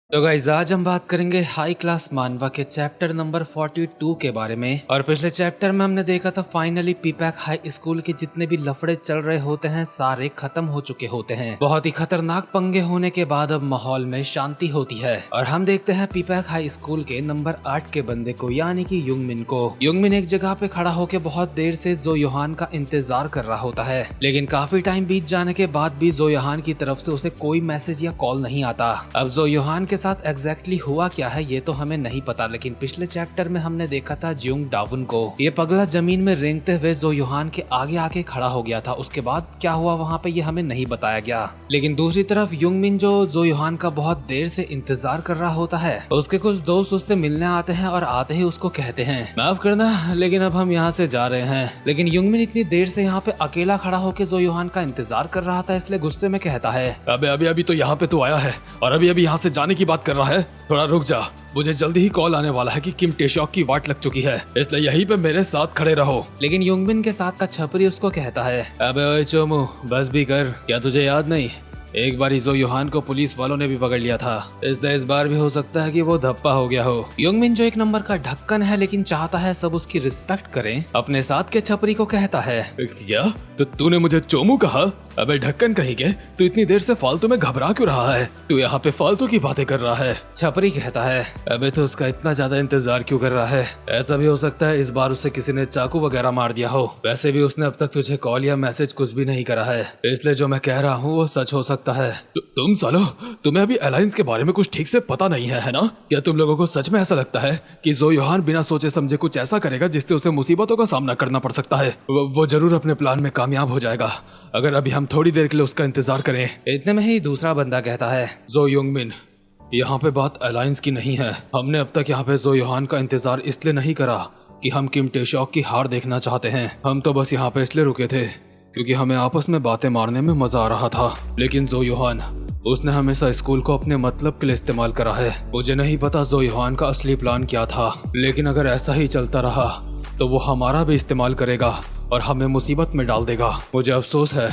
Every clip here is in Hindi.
तो गाइस आज हम बात करेंगे हाई क्लास मानवा के चैप्टर नंबर 42 के बारे में। और पिछले चैप्टर में हमने देखा था फाइनली पीपैक हाई स्कूल के जितने भी लफड़े चल रहे होते हैं सारे खत्म हो चुके होते हैं। बहुत ही खतरनाक पंगे होने के बाद अब माहौल में शांति होती है और हम देखते हैं पीपैक हाई स्कूल के नंबर 8 के बंदे को यानी कि युंगमिन को। युंगमिन एक जगह पे खड़ा होकर बहुत देर से जो योहान का इंतजार कर रहा होता है, लेकिन काफी टाइम बीत जाने के बाद भी जो योहान की तरफ से उसे कोई मैसेज या कॉल नहीं आता। अब जो योहान के साथ एग्जैक्टली हुआ क्या है ये तो हमें नहीं पता, लेकिन पिछले चैप्टर में हमने देखा था ज्यूंग डावुन को। ये पगला जमीन में रेंगते हुए जो योहान के आगे आके खड़ा हो गया था। उसके बाद क्या हुआ वहाँ पे ये हमें नहीं बताया गया। लेकिन दूसरी तरफ युंगमिन जो योहान का बहुत देर से इंतजार कर रहा होता है, उसके कुछ दोस्त उससे मिलने आते हैं और आते ही उसको कहते हैं माफ करना लेकिन अब हम यहाँ से जा रहे हैं। लेकिन युंगमिन इतनी देर से यहाँ पे अकेला खड़ा होकर जो योहान का इंतजार कर रहा था, इसलिए गुस्से में कहता है अबे अभी तो यहाँ पे तो आया है और अभी यहाँ से जाने की बात कर रहा है। थोड़ा रुक जा, मुझे जल्दी ही कॉल आने वाला है कि किम टेशॉक की वाट लग चुकी है, इसलिए यहीं पे मेरे साथ खड़े रहो। लेकिन युंगमिन के साथ का छपरी उसको कहता है अबे ओए चोमू बस भी कर, क्या तुझे याद नहीं एक बार जो योहान को पुलिस वालों ने भी पकड़ लिया था, इसलिए इस बार भी हो सकता है कि वो धप्पा हो गया हो। युंगमिन जो एक नंबर का ढक्कन है लेकिन चाहता है सब उसकी रिस्पेक्ट करें, अपने साथ के छपरी को कहता है क्या तो तूने मुझे चोमू कहा? अबे ढक्कन कहीं के, तू इतनी देर से फालतू में घबरा क्यों रहा है? तू यहाँ पे फालतू की बातें कर रहा है। छपरी कहता है अबे तो उसका इतना ज्यादा इंतजार क्यों कर रहा है? ऐसा भी हो सकता है इस बार उसे किसी ने चाकू वगैरह मार दिया हो। वैसे भी उसने अब तक तुझे कॉल या मैसेज कुछ भी नहीं करा है, इसलिए जो मैं कह रहा हूँ वो सच हो सकता है। तुम सालो, तुम्हें अभी अलायंस के बारे में कुछ ठीक से पता नहीं है ना? क्या तुम लोगों को सच में ऐसा लगता है कि जो योहान बिना सोचे समझे कुछ ऐसा करेगा जिससे उसे मुसीबतों का सामना करना पड़ सकता है? वो जरूर अपने प्लान में कामयाब हो जाएगा अगर अभी हम थोड़ी देर के लिए उसका इंतजार करें। इतने में ही दूसरा बंदा कहता है जो युंगमिन, यहाँ पे बात अलायंस की नहीं है। हमने अब तक यहाँ पे जो योहान का इंतजार इसलिए नहीं करा कि हम किम टेशॉक की हार देखना चाहते हैं। हम तो बस यहाँ पे इसलिए रुके थे क्योंकि हमें आपस में बातें मारने में मजा आ रहा था। लेकिन जो योहान, उसने हमेशा स्कूल को अपने मतलब के लिए इस्तेमाल करा है। मुझे नहीं पता जो योहान का असली प्लान क्या था, लेकिन अगर ऐसा ही चलता रहा तो वो हमारा भी इस्तेमाल करेगा और हमें मुसीबत में डाल देगा। मुझे अफसोस है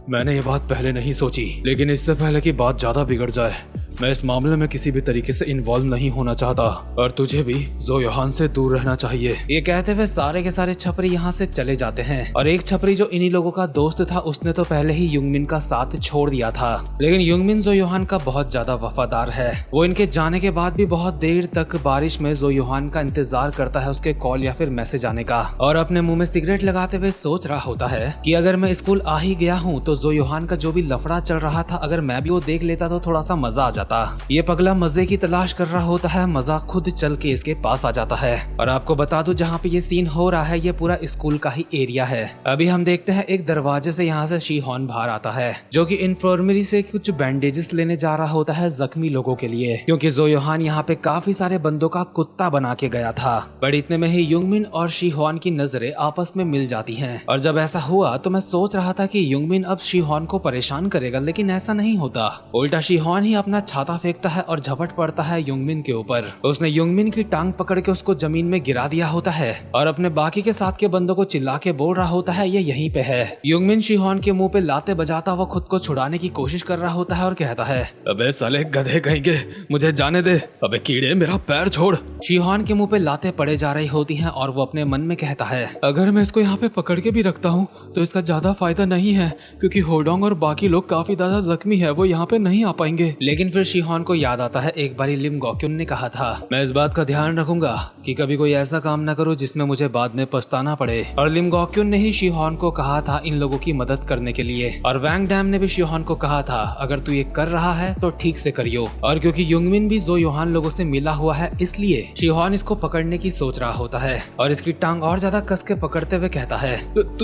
मैंने ये बात पहले नहीं सोची, लेकिन इससे पहले कि बात ज्यादा बिगड़ जाए मैं इस मामले में किसी भी तरीके से इन्वॉल्व नहीं होना चाहता और तुझे भी जो योहान से दूर रहना चाहिए। ये कहते हुए सारे के सारे छपरी यहाँ से चले जाते हैं और एक छपरी जो इन्हीं लोगों का दोस्त था उसने तो पहले ही युंगमिन का साथ छोड़ दिया था। लेकिन युंगमिन जो योहान का बहुत ज्यादा वफादार है। वो इनके जाने के बाद भी बहुत देर तक बारिश में जो योहान का इंतजार करता है उसके कॉल या फिर मैसेज आने का, और अपने मुंह में सिगरेट लगाते हुए सोच रहा होता है कि अगर मैं स्कूल आ ही गया हूँ तो जो योहान का जो भी लफड़ा चल रहा था अगर मैं भी वो देख लेता तो थोड़ा सा मजा आ जाता। ये पगला मजे की तलाश कर रहा होता है, मजा खुद चल के इसके पास आ जाता है। और आपको बता दूं जहाँ पे ये सीन हो रहा है ये पूरा स्कूल का ही एरिया है। अभी हम देखते हैं एक दरवाजे से यहाँ से शीहोन बाहर आता है जो कि इन्फर्मरी से कुछ बैंडेजेस लेने जा रहा होता है जख्मी लोगों के लिए, क्योंकि जो योहान यहाँ पे काफी सारे बंदों का कुत्ता बना के गया था। बट इतने में ही युंगमिन और शीहोन की नजरें आपस में मिल जाती हैं। और जब ऐसा हुआ तो मैं सोच रहा था कि युंगमिन अब शीहोन को परेशान करेगा, लेकिन ऐसा नहीं होता। उल्टा शीहोन ही अपना छाता फेंकता है और झपट पड़ता है युंगमिन के ऊपर। उसने युंगमिन की टांग पकड़ के उसको जमीन में गिरा दिया होता है और अपने बाकी के साथ के बंदों को चिल्ला के बोल रहा होता है ये यहीं पे है। युंगमिन शीहोन के मुंह पे लाते बजाता वो खुद को छुड़ाने की कोशिश कर रहा होता है और कहता है अबे साले गधे कहीं के, मुझे जाने दे। अबे कीड़े मेरा पैर छोड़। शीहोन के मुंह पे लाते पड़े जा रही होती हैं और वो अपने मन में कहता है अगर मैं इसको यहाँ पे पकड़ के भी रखता हूँ तो इसका ज्यादा फायदा नहीं है क्योंकि होडोंग और बाकी लोग काफी ज्यादा जख्मी है, वो यहाँ पे नहीं आ पाएंगे। लेकिन फिर शीहोन को याद आता है एक बारी लिम गॉक्युन ने कहा था मैं इस बात का ध्यान रखूंगा कि कभी कोई ऐसा काम न करो जिसमें मुझे बाद में पछताना पड़े। और लिम गॉक्युन ने ही शीहोन को कहा था इन लोगों की मदद करने के लिए, और वैंग डैम ने भी शीहोन को कहा था अगर तू ये कर रहा है तो ठीक से करियो। और क्योंकि युंगमिन भी जो योहान लोगों से मिला हुआ है इसलिए शीहोन इसको पकड़ने की सोच रहा होता है और इसकी टांग और ज्यादा कस के पकड़ते हुए कहता है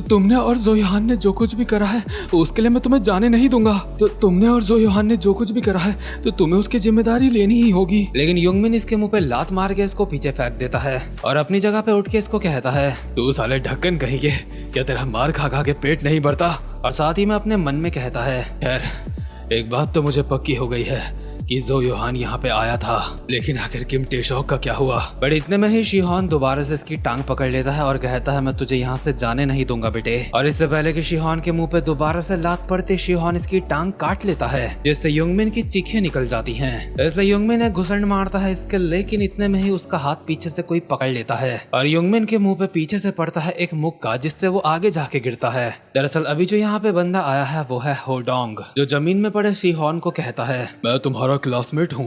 तुमने और जो योहान ने जो कुछ भी करा है उसके लिए मैं तुम्हें जाने नहीं दूंगा। तो तुमने और जो योहान ने जो कुछ भी करा है तो तुम्हें उसकी जिम्मेदारी लेनी ही होगी। लेकिन युंगमिन इसके मुंह पे लात मार के इसको पीछे फेंक देता है और अपनी जगह पे उठ के इसको कहता है तू साले ढक्कन कहीं के, क्या तेरा मार खा खा के पेट नहीं भरता? और साथ ही में अपने मन में कहता है खैर एक बात तो मुझे पक्की हो गई है कि जो योहान यहाँ पे आया था, लेकिन आखिर किम टेशॉक का क्या हुआ? बट इतने में ही शिहोन दोबारा से इसकी टांग पकड़ लेता है और कहता है मैं तुझे यहाँ से जाने नहीं दूंगा बेटे। और इससे पहले कि शिहोन के मुंह पे दोबारा से लात पड़ते शिहोन इसकी टांग काट लेता है, जिससे युंगमिन की चीखें निकल जाती हैं। इसलिए युंगमिन एक घुसंड मारता है इसके, लेकिन इतने में ही उसका हाथ पीछे से कोई पकड़ लेता है और युंगमिन के मुंह पे पीछे से पड़ता है एक मुक्का, जिससे वो आगे जाके गिरता है। दरअसल अभी जो यहाँ पे बंदा आया है वो है होडोंग, जो जमीन में पड़े शिहोन को कहता है मैं तुम्हारा क्लासमेट हूँ,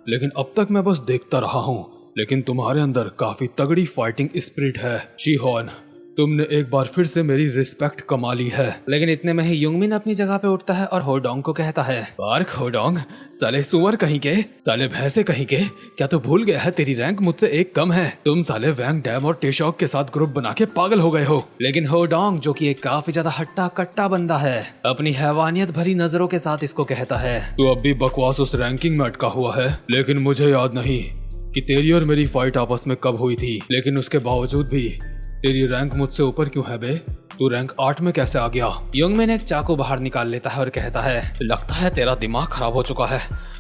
लेकिन अब तक मैं बस देखता रहा हूँ, लेकिन तुम्हारे अंदर काफी तगड़ी फाइटिंग स्पिरिट है शिहोन। तुमने एक बार फिर से मेरी रिस्पेक्ट कमा ली है। लेकिन इतने में ही युंगमिन अपनी जगह पे उठता है और होडोंग को कहता है पार्क होडोंग, साले सुअर कहीं के, साले भैंसे कहीं के, क्या तू भूल गया है तेरी रैंक मुझसे एक कम है? तुम साले वैंग डैम और टेशॉक के साथ ग्रुप बना के पागल हो गए हो। लेकिन होडोंग, जो कि एक काफी ज्यादा हट्टा कट्टा बंदा है, अपनी हैवानियत भरी नजरों के साथ इसको कहता है तू अब भी बकवास उस रैंकिंग में अटका हुआ है, लेकिन मुझे याद नहीं कि तेरी और मेरी फाइट आपस में कब हुई थी, लेकिन उसके बावजूद भी तेरी रैंक मुझसे ऊपर क्यों है बे? तू रैंक 8 में कैसे आ गया? युंगमिन एक चाकू बाहर निकाल लेता है और कहता है लगता है तेरा दिमाग खराब हो चुका है।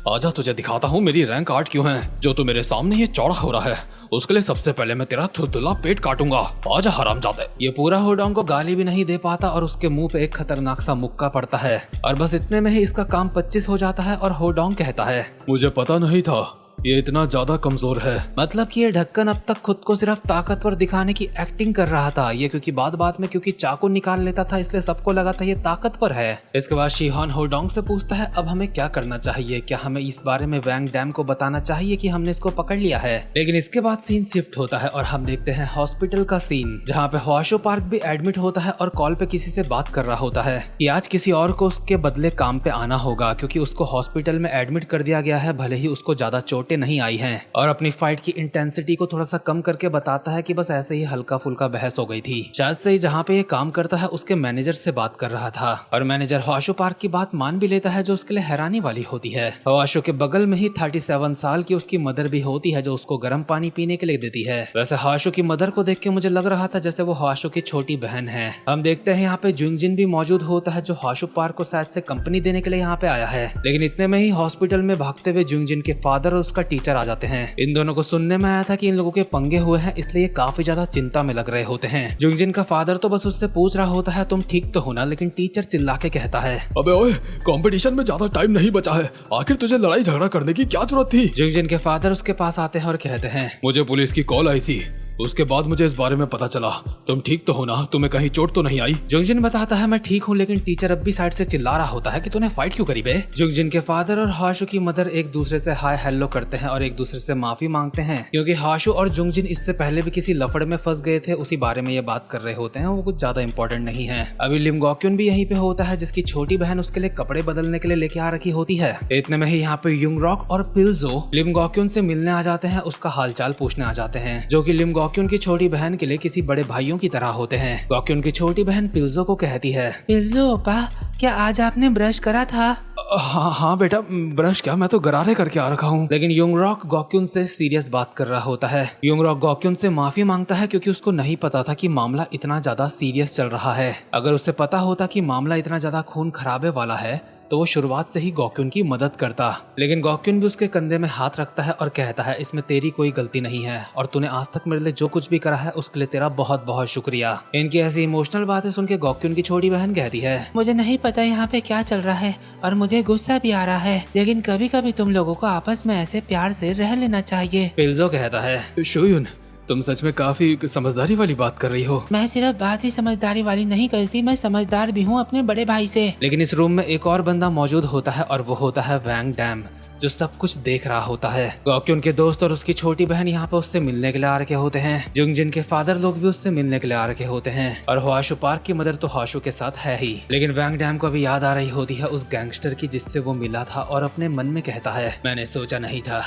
आजा तुझे दिखाता हूँ मेरी रैंक 8 क्यों है। जो तू मेरे सामने ये चौड़ा हो रहा है, उसके लिए सबसे पहले मैं तेरा थुलथुला पेट काटूंगा। आजा हरामजादे। ये पूरा होडोंग को गाली भी नहीं दे पाता और उसके मुंह पे एक खतरनाक सा मुक्का पड़ता है और बस इतने में ही इसका काम 25 हो जाता है और होडोंग कहता है मुझे पता नहीं था ये इतना ज्यादा कमजोर है। मतलब कि ये ढक्कन अब तक खुद को सिर्फ ताकतवर दिखाने की एक्टिंग कर रहा था। ये क्योंकि बात में क्योंकि चाकू निकाल लेता था, इसलिए सबको लगा था ये ताकतवर है। इसके बाद शिहोन होडोंग से पूछता है अब हमें क्या करना चाहिए, क्या हमें इस बारे में वैंग डैम को बताना चाहिए कि हमने इसको पकड़ लिया है। लेकिन इसके बाद सीन शिफ्ट होता है और हम देखते हैं हॉस्पिटल का सीन, जहाँ पे ह्वाशो पार्क भी एडमिट होता है और कॉल पे किसी से बात कर रहा होता है कि आज किसी और को उसके बदले काम पे आना होगा, क्योंकि उसको हॉस्पिटल में एडमिट कर दिया गया है, भले ही उसको ज्यादा चोटें नहीं आई हैं। और अपनी फाइट की इंटेंसिटी को थोड़ा सा कम करके बताता है कि बस ऐसे ही हल्का फुल्का बहस हो गई थी। शायद से ही जहाँ पे ये काम करता है उसके मैनेजर से बात कर रहा था और मैनेजर ह्वाशो पार्क की बात मान भी लेता है, जो उसके लिए हैरानी वाली होती है। ह्वाशो के बगल में ही 37 साल की उसकी मदर भी होती है, जो उसको गर्म पानी पीने के लिए देती है। वैसे ह्वाशो की मदर को देख के मुझे लग रहा था जैसे वो ह्वाशो की छोटी बहन है। हम देखते हैं यहाँ पे जुंगजिन भी मौजूद होता है, जो ह्वाशो पार्क को शायद से कंपनी देने के लिए यहाँ पे आया है। लेकिन इतने में ही हॉस्पिटल में भागते हुए जुंगजिन के फादर और उसका टीचर आ जाते हैं। इन दोनों को सुनने में आया था कि इन लोगों के पंगे हुए हैं, इसलिए काफी ज्यादा चिंता में लग रहे होते हैं। जुंगजिन का फादर तो बस उससे पूछ रहा होता है तुम ठीक तो हो ना, लेकिन टीचर चिल्ला के कहता है अबे ओए, कंपटीशन में ज्यादा टाइम नहीं बचा है, आखिर तुझे लड़ाई झगड़ा करने की क्या जरूरत थी? जुंगजिन के फादर उसके पास आते हैं और कहते हैं मुझे पुलिस की कॉल आई थी, उसके बाद मुझे इस बारे में पता चला। तुम ठीक तो हो ना? तुम्हें कहीं चोट तो नहीं आई? जुंगजिन बताता है मैं ठीक हूँ, लेकिन टीचर अब भी साइड से चिल्ला रहा होता है कि तूने फाइट क्यों करी बे? जुंगजिन के फादर और ह्वाशो की मदर एक दूसरे से हाय हेलो करते हैं और एक दूसरे से माफी मांगते हैं, क्योंकि ह्वाशो और जुंगजिन इससे पहले भी किसी लफड़ में फंस गए थे, उसी बारे में ये बात कर रहे होते हैं। वो कुछ ज्यादा इंपॉर्टेंट नहीं है। अभी लिम गॉक्युन भी यहीं पे होता है, जिसकी छोटी बहन उसके लिए कपड़े बदलने के लिए लेके आ रखी होती है। इतने में ही यहाँ पे युंगरॉक और पिल्जो लिम गॉक्युन से मिलने आ जाते हैं, उसका हालचाल पूछने आ जाते हैं, जो कि लिम गॉक्युन की छोटी बहन के लिए किसी बड़े भाइयों की तरह होते हैं। गॉक्युन की छोटी बहन पिल्जो को कहती है पिल्जो ओपा, क्या आज आपने ब्रश करा था? हाँ बेटा, ब्रश क्या, मैं तो गरारे करके आ रखा हूँ। लेकिन युंगरॉक गॉक्युन से सीरियस बात कर रहा होता है। युंगरॉक गॉक्युन से माफी मांगता है, क्योंकि उसको नहीं पता था कि मामला इतना ज्यादा सीरियस चल रहा है। अगर उसे पता होता कि मामला इतना ज्यादा खून खराबे वाला है तो वो शुरुआत से ही गॉक्युन की मदद करता। लेकिन गॉक्युन भी उसके कंधे में हाथ रखता है और कहता है इसमें तेरी कोई गलती नहीं है, और तूने आज तक मेरे लिए जो कुछ भी करा है उसके लिए तेरा बहुत बहुत शुक्रिया। इनकी ऐसी इमोशनल बातें सुन के गॉक्युन की छोटी बहन कहती है मुझे नहीं पता यहाँ पे क्या चल रहा है और मुझे गुस्सा भी आ रहा है, लेकिन कभी कभी तुम लोगों को आपस में ऐसे प्यार से रह लेना चाहिए। पिल्जो कहता है शोयुन, तुम सच में काफी समझदारी वाली बात कर रही हो। मैं सिर्फ बात ही समझदारी वाली नहीं करती, मैं समझदार भी हूँ अपने बड़े भाई से। लेकिन इस रूम में एक और बंदा मौजूद होता है और वो होता है वैंग डैम, जो सब कुछ देख रहा होता है। गॉक्युन के दोस्त और उसकी छोटी बहन यहाँ पे उससे मिलने के लिए आ रखे होते हैं। जुंगजिन के फादर लोग भी उससे मिलने के लिए आ रखे होते हैं, और ह्वाशो पार्क की मदर तो ह्वाशो के साथ है ही। लेकिन वैंग डैम को अभी याद आ रही होती है उस गैंगस्टर की जिससे वो मिला था, और अपने मन में कहता है मैंने सोचा नहीं था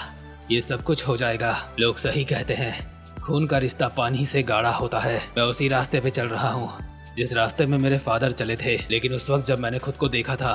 ये सब कुछ हो जाएगा। लोग सही कहते हैं, खून का रिश्ता पानी से गाढ़ा होता है। मैं उसी रास्ते पे चल रहा हूँ जिस रास्ते में मेरे फादर चले थे, लेकिन उस वक्त जब मैंने खुद को देखा था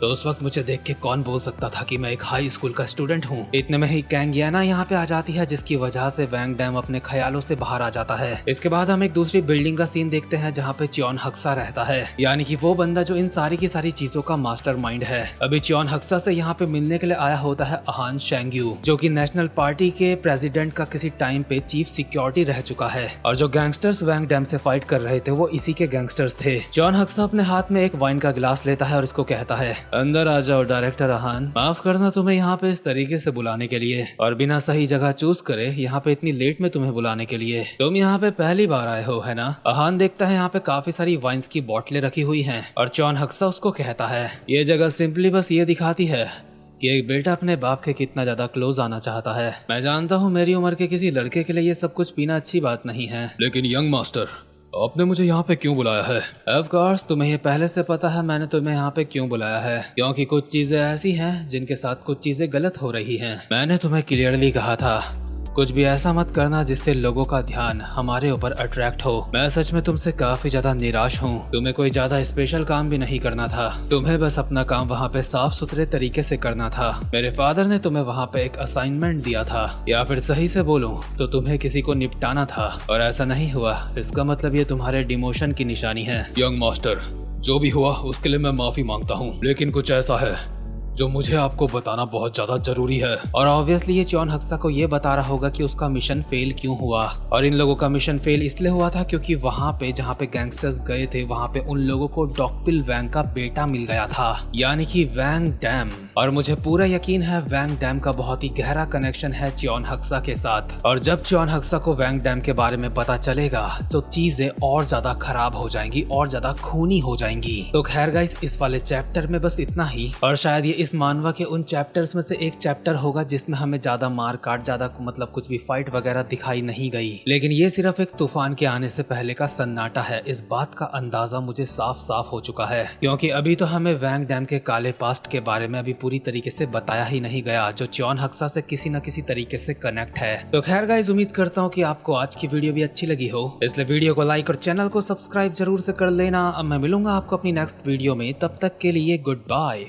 तो उस वक्त मुझे देख के कौन बोल सकता था कि मैं एक हाई स्कूल का स्टूडेंट हूँ। इतने में ही कैंग याना यहाँ पे आ जाती है, जिसकी वजह से वैंग डैम अपने ख्यालों से बाहर आ जाता है। इसके बाद हम एक दूसरी बिल्डिंग का सीन देखते हैं जहाँ पे च्योन हक्सा रहता है, यानी कि वो बंदा जो इन सारी की सारी चीजों का मास्टरमाइंड है। अभी च्योन हक्सा से यहाँ पे मिलने के लिए आया होता है अहान शेंग्यू, जो कि नेशनल पार्टी के प्रेसिडेंट का किसी टाइम पे चीफ सिक्योरिटी रह चुका है, और जो गैंगस्टर्स वैंग डैम से फाइट कर रहे थे वो इसी के गैंगस्टर्स थे। च्योन हक्सा अपने हाथ में एक वाइन का गिलास लेता है और इसको कहता है, अंदर आ जाओ डायरेक्टर अहान, माफ करना तुम्हें यहाँ पे इस तरीके से बुलाने के लिए, और बिना सही जगह चूज करे यहाँ पे इतनी लेट में तुम्हें बुलाने के लिए। तुम यहाँ पे पहली बार आए हो है ना? अहान देखता है यहाँ पे काफी सारी वाइन्स की बोतलें रखी हुई हैं, और च्योन हक्सा उसको कहता है, ये जगह सिंपली बस ये दिखाती है कि एक बेटा अपने बाप के कितना ज्यादा क्लोज आना चाहता है। मैं जानता हूँ मेरी उम्र के किसी लड़के के लिए ये सब कुछ पीना अच्छी बात नहीं है, लेकिन यंग मास्टर, आपने मुझे यहाँ पे क्यों बुलाया है? ऑफ कोर्स तुम्हें ये पहले से पता है मैंने तुम्हें यहाँ पे क्यों बुलाया है, क्योंकि कुछ चीजें ऐसी हैं जिनके साथ कुछ चीजें गलत हो रही हैं। मैंने तुम्हें क्लियरली कहा था कुछ भी ऐसा मत करना जिससे लोगों का ध्यान हमारे ऊपर अट्रैक्ट हो। मैं सच में तुमसे काफी ज्यादा निराश हूँ। तुम्हें कोई ज्यादा स्पेशल काम भी नहीं करना था, तुम्हें बस अपना काम वहाँ पे साफ सुथरे तरीके से करना था। मेरे फादर ने तुम्हें वहाँ पे एक असाइनमेंट दिया था, या फिर सही से बोलूं तो तुम्हें किसी को निपटाना था, और ऐसा नहीं हुआ। इसका मतलब ये तुम्हारे डिमोशन की निशानी है। यंग मास्टर, जो भी हुआ उसके लिए मैं माफी मांगता हूँ, लेकिन कुछ ऐसा है जो मुझे आपको बताना बहुत ज्यादा जरूरी है। और ऑब्वियसली ये च्योन हक्सा को ये बता रहा होगा कि उसका मिशन फेल क्यों हुआ, और इन लोगों का मिशन फेल इसलिए हुआ था क्योंकि वहाँ पे जहाँ पे गैंगस्टर्स गए थे वहाँ पे उन लोगों को डॉकपिल वैंग का बेटा मिल गया था, यानी कि वैंग डैम। और मुझे पूरा यकीन है वैंग डैम का बहुत ही गहरा कनेक्शन है च्योन हक्सा के साथ, और जब च्योन हक्सा को वैंग डैम के बारे में पता चलेगा तो चीजें और ज्यादा खराब हो जाएंगी और ज्यादा खूनी हो जाएंगी। तो खैर गाइस, इस वाले चैप्टर में बस इतना ही, और शायद ये इस मानवा के उन चैप्टर्स में से एक चैप्टर होगा जिसमें हमें ज्यादा मार काट, ज्यादा मतलब कुछ भी फाइट वगैरह दिखाई नहीं गई। लेकिन ये सिर्फ एक तूफान के आने से पहले का सन्नाटा है, इस बात का अंदाजा मुझे साफ साफ हो चुका है, क्योंकि अभी तो हमें वैंग डैम के काले पास्ट के बारे में अभी पूरी तरीके से बताया ही नहीं गया, जो च्योन हक्सा से किसी न किसी तरीके से कनेक्ट है। तो खैर गाइस, उम्मीद करता हूँ कि आपको आज की वीडियो भी अच्छी लगी हो, इसलिए वीडियो को लाइक और चैनल को सब्सक्राइब जरूर से कर लेना। अब मैं मिलूंगा आपको अपनी नेक्स्ट वीडियो में, तब तक के लिए गुड बाय।